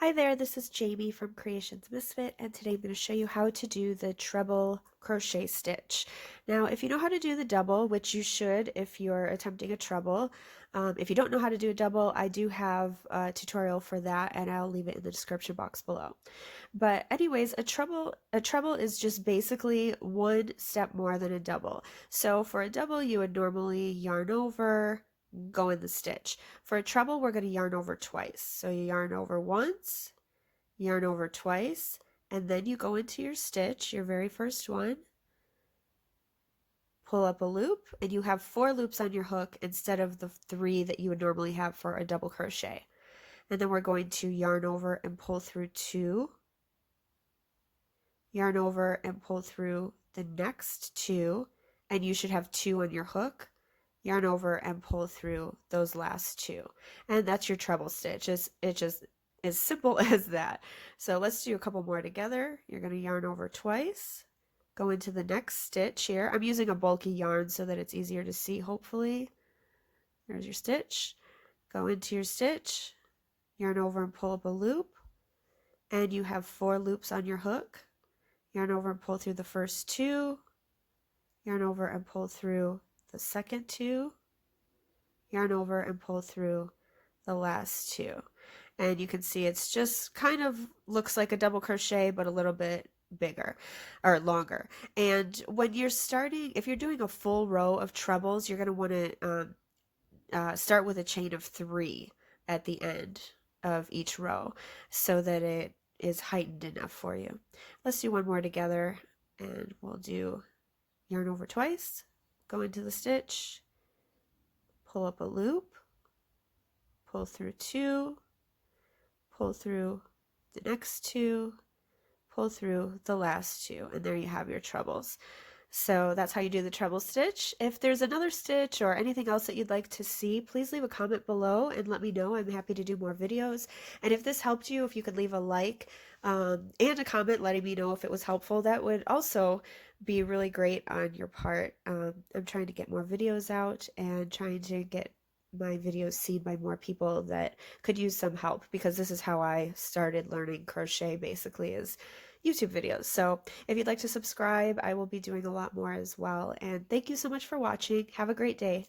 Hi there, this is Jamie from Creations Misfit, and today I'm going to show you how to do the treble crochet stitch. Now, if you know how to do the double, which you should if you're attempting a treble, if you don't know how to do a double, I do have a tutorial for that, and I'll leave it in the description box below. But anyways, a treble is just basically one step more than a double. So for a double, you would normally yarn over, go in the stitch. For a treble, we're going to yarn over twice. So you yarn over once, yarn over twice, and then you go into your stitch, your very first one, pull up a loop, and you have 4 loops on your hook instead of the 3 that you would normally have for a double crochet. And then we're going to yarn over and pull through 2, yarn over and pull through the next 2, and you should have 2 on your hook, yarn over and pull through those last 2, and that's your treble stitch. It's just as simple as that. So let's do a couple more together. You're going to yarn over twice, go into the next stitch here. I'm using a bulky yarn so that it's easier to see, hopefully. There's your stitch. Go into your stitch, yarn over and pull up a loop, and you have 4 loops on your hook. Yarn over and pull through the first 2, yarn over and pull through the second 2, yarn over and pull through the last 2. And you can see it's just kind of looks like a double crochet, but a little bit bigger or longer. And when you're starting, if you're doing a full row of trebles, you're going to want to start with a chain of 3 at the end of each row so that it is heightened enough for you. Let's do one more together, and we'll do yarn over twice, go into the stitch, pull up a loop, pull through 2, pull through the next 2, pull through the last 2, and there you have your trebles. So that's how you do the treble stitch. If there's another stitch or anything else that you'd like to see, please leave a comment below and let me know. I'm happy to do more videos. And if this helped you, if you could leave a like and a comment letting me know if it was helpful, that would also be really great on your part. I'm trying to get more videos out and trying to get my videos seen by more people that could use some help, because this is how I started learning crochet, basically, is YouTube videos. So if you'd like to subscribe, I will be doing a lot more as well. And thank you so much for watching. Have a great day.